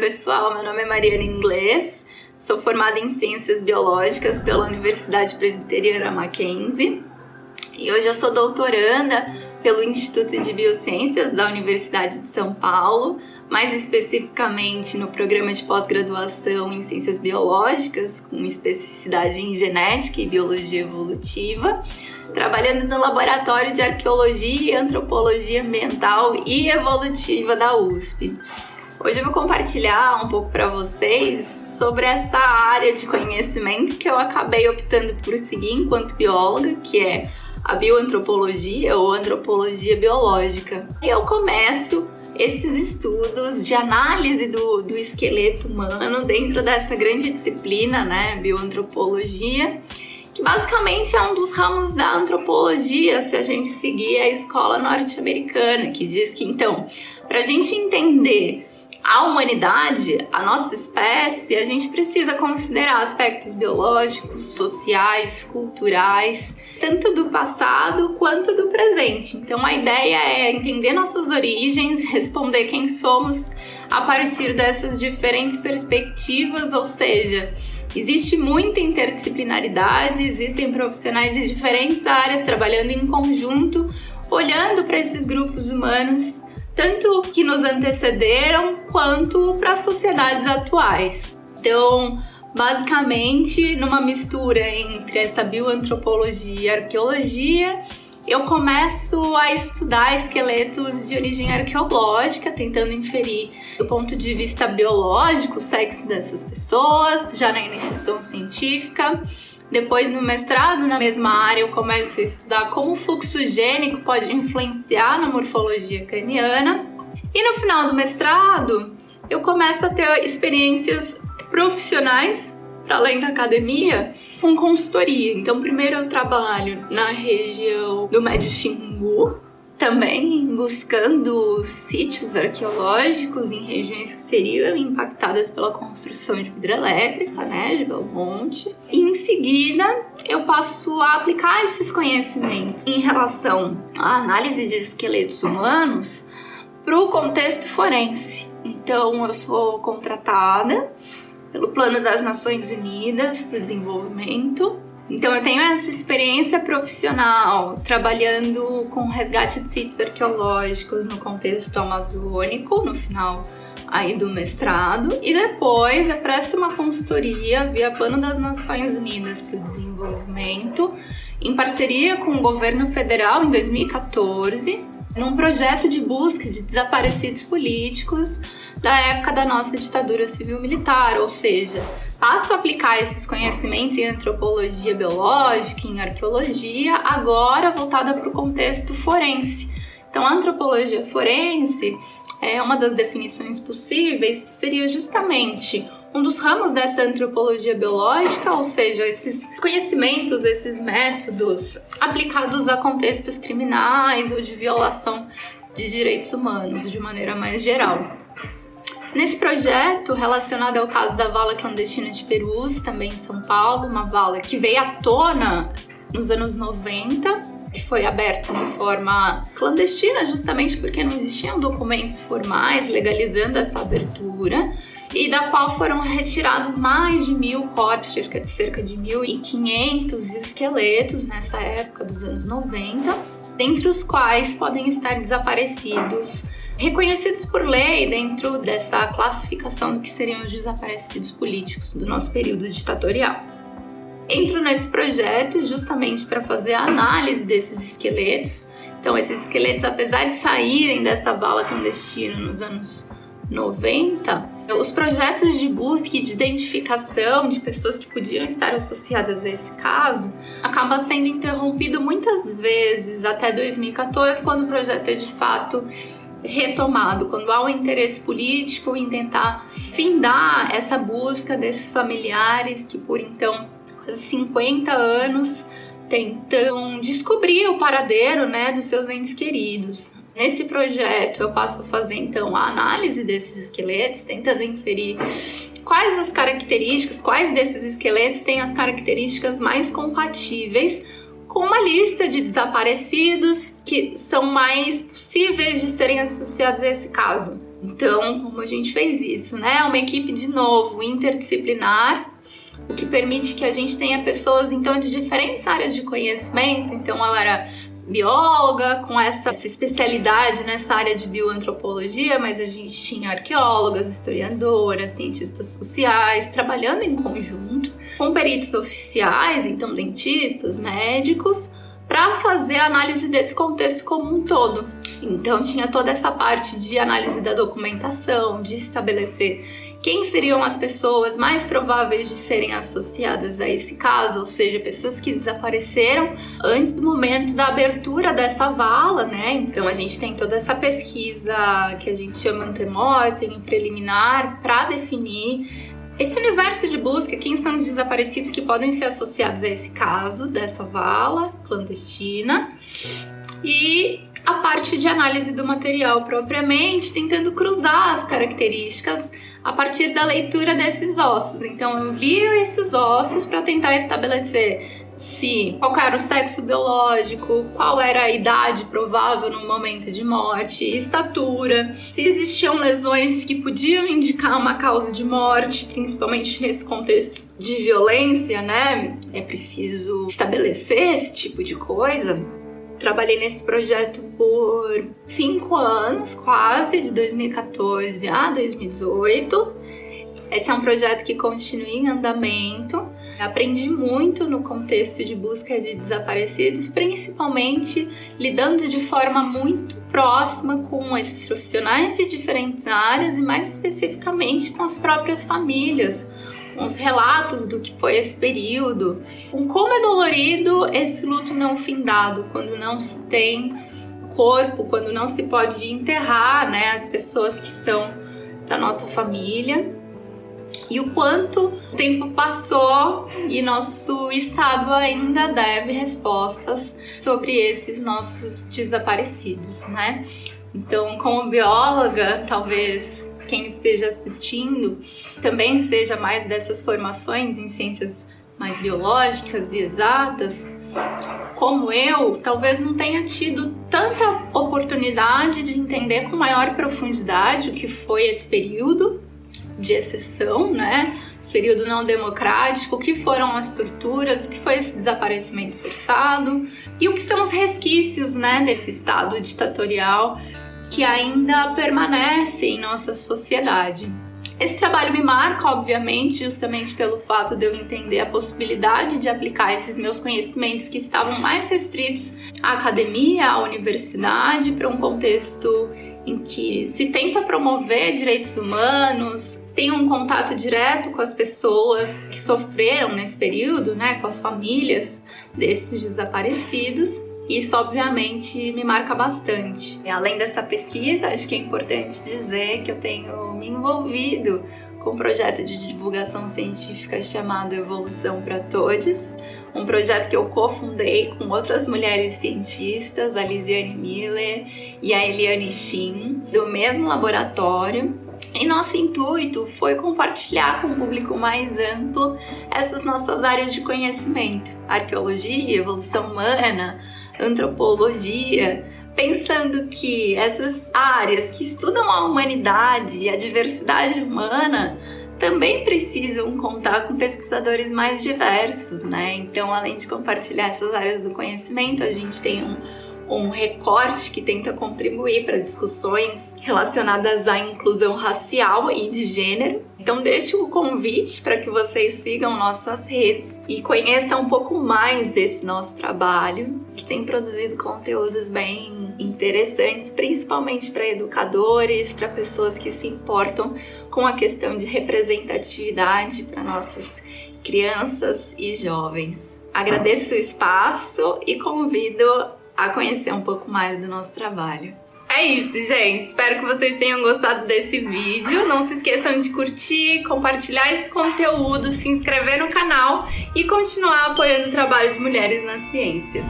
pessoal, meu nome é Mariana Inglês, sou formada em Ciências Biológicas pela Universidade Presbiteriana Mackenzie e hoje eu sou doutoranda pelo Instituto de Biociências da Universidade de São Paulo, mais especificamente no programa de pós-graduação em Ciências Biológicas, com especificidade em Genética e Biologia Evolutiva, trabalhando no Laboratório de Arqueologia e Antropologia Ambiental e Evolutiva da USP. Hoje eu vou compartilhar um pouco para vocês sobre essa área de conhecimento que eu acabei optando por seguir enquanto bióloga, que é a bioantropologia ou antropologia biológica. E eu começo esses estudos de análise do esqueleto humano dentro dessa grande disciplina, né, bioantropologia, que basicamente é um dos ramos da antropologia, se a gente seguir a escola norte-americana, que diz que, então, para a gente entender a humanidade, a nossa espécie, a gente precisa considerar aspectos biológicos, sociais, culturais, tanto do passado quanto do presente. Então a ideia é entender nossas origens, responder quem somos a partir dessas diferentes perspectivas, ou seja, existe muita interdisciplinaridade, existem profissionais de diferentes áreas trabalhando em conjunto, olhando para esses grupos humanos, tanto que nos antecederam quanto para as sociedades atuais. Então, basicamente, numa mistura entre essa bioantropologia e arqueologia, eu começo a estudar esqueletos de origem arqueológica, tentando inferir do ponto de vista biológico o sexo dessas pessoas, já na iniciação científica. Depois, no mestrado, na mesma área, eu começo a estudar como o fluxo gênico pode influenciar na morfologia craniana. E no final do mestrado, eu começo a ter experiências profissionais, para além da academia, com consultoria. Então, primeiro eu trabalho na região do Médio Xingu, também buscando sítios arqueológicos em regiões que seriam impactadas pela construção de hidrelétrica, né, de Belmonte. E em seguida, eu passo a aplicar esses conhecimentos em relação à análise de esqueletos humanos para o contexto forense. Então, eu sou contratada pelo Plano das Nações Unidas para o Desenvolvimento. Então, eu tenho essa experiência profissional trabalhando com resgate de sítios arqueológicos no contexto amazônico, no final aí do mestrado. E depois eu presto uma consultoria via Plano das Nações Unidas para o Desenvolvimento, em parceria com o governo federal em 2014, num projeto de busca de desaparecidos políticos da época da nossa ditadura civil-militar, ou seja, passo a aplicar esses conhecimentos em antropologia biológica, em arqueologia, agora voltada para o contexto forense. Então, a antropologia forense é uma das definições possíveis, seria justamente um dos ramos dessa antropologia biológica, ou seja, esses conhecimentos, esses métodos aplicados a contextos criminais ou de violação de direitos humanos, de maneira mais geral. Nesse projeto, relacionado ao caso da vala clandestina de Perus, também em São Paulo, uma vala que veio à tona nos anos 90, que foi aberta de forma clandestina, justamente porque não existiam documentos formais legalizando essa abertura, e da qual foram retirados mais de 1.000 corpos, cerca de 1.500 esqueletos nessa época dos anos 90, dentre os quais podem estar desaparecidos, reconhecidos por lei dentro dessa classificação do que seriam os desaparecidos políticos do nosso período ditatorial. Entro nesse projeto justamente para fazer a análise desses esqueletos. Então, esses esqueletos, apesar de saírem dessa vala clandestina nos anos 90, os projetos de busca e de identificação de pessoas que podiam estar associadas a esse caso acaba sendo interrompido muitas vezes até 2014, quando o projeto é de fato retomado, quando há um interesse político em tentar findar essa busca desses familiares que por então quase 50 anos tentam descobrir o paradeiro, né, dos seus entes queridos. Nesse projeto eu passo a fazer então a análise desses esqueletos, tentando inferir quais as características, quais desses esqueletos têm as características mais compatíveis com uma lista de desaparecidos que são mais possíveis de serem associados a esse caso. Então, como a gente fez isso, né? Uma equipe, de novo, interdisciplinar, o que permite que a gente tenha pessoas, então, de diferentes áreas de conhecimento. Então, ela era bióloga, com essa especialidade nessa área de bioantropologia, mas a gente tinha arqueólogas, historiadoras, cientistas sociais, trabalhando em conjunto, com peritos oficiais, então dentistas, médicos, para fazer a análise desse contexto como um todo. Então tinha toda essa parte de análise da documentação, de estabelecer quem seriam as pessoas mais prováveis de serem associadas a esse caso, ou seja, pessoas que desapareceram antes do momento da abertura dessa vala, né? Então a gente tem toda essa pesquisa que a gente chama antemortem, preliminar, para definir esse universo de busca, quem são os desaparecidos que podem ser associados a esse caso dessa vala clandestina, e a parte de análise do material propriamente, tentando cruzar as características a partir da leitura desses ossos. Então eu li esses ossos para tentar estabelecer qual era o sexo biológico, qual era a idade provável no momento de morte, estatura, se existiam lesões que podiam indicar uma causa de morte, principalmente nesse contexto de violência, né? É preciso estabelecer esse tipo de coisa. Trabalhei nesse projeto por 5 anos, quase, de 2014 a 2018. Esse é um projeto que continua em andamento. Aprendi muito no contexto de busca de desaparecidos, principalmente lidando de forma muito próxima com esses profissionais de diferentes áreas e mais especificamente com as próprias famílias, com os relatos do que foi esse período, com como é dolorido esse luto não findado, quando não se tem corpo, quando não se pode enterrar, né, as pessoas que são da nossa família. E o quanto o tempo passou e nosso Estado ainda deve respostas sobre esses nossos desaparecidos, né? Então, como bióloga, talvez quem esteja assistindo também seja mais dessas formações em ciências mais biológicas e exatas, como eu, talvez não tenha tido tanta oportunidade de entender com maior profundidade o que foi esse período de exceção, né? Esse período não democrático, o que foram as torturas, o que foi esse desaparecimento forçado e o que são os resquícios, né, desse estado ditatorial que ainda permanece em nossa sociedade. Esse trabalho me marca, obviamente, justamente pelo fato de eu entender a possibilidade de aplicar esses meus conhecimentos que estavam mais restritos à academia, à universidade, para um contexto em que se tenta promover direitos humanos, tem um contato direto com as pessoas que sofreram nesse período, né, com as famílias desses desaparecidos. Isso, obviamente, me marca bastante. E além dessa pesquisa, acho que é importante dizer que eu tenho me envolvido com um projeto de divulgação científica chamado Evolução para Todos, um projeto que eu cofundei com outras mulheres cientistas, a Lisiane Miller e a Eliane Shin, do mesmo laboratório. E nosso intuito foi compartilhar com um público mais amplo essas nossas áreas de conhecimento, arqueologia, evolução humana, antropologia, pensando que essas áreas que estudam a humanidade e a diversidade humana também precisam contar com pesquisadores mais diversos, né? Então, além de compartilhar essas áreas do conhecimento, a gente tem um recorte que tenta contribuir para discussões relacionadas à inclusão racial e de gênero. Então deixo o convite para que vocês sigam nossas redes e conheçam um pouco mais desse nosso trabalho, que tem produzido conteúdos bem interessantes, principalmente para educadores, para pessoas que se importam com a questão de representatividade para nossas crianças e jovens. Agradeço o espaço e convido a conhecer um pouco mais do nosso trabalho. É isso, gente. Espero que vocês tenham gostado desse vídeo. Não se esqueçam de curtir, compartilhar esse conteúdo, se inscrever no canal e continuar apoiando o trabalho de mulheres na ciência.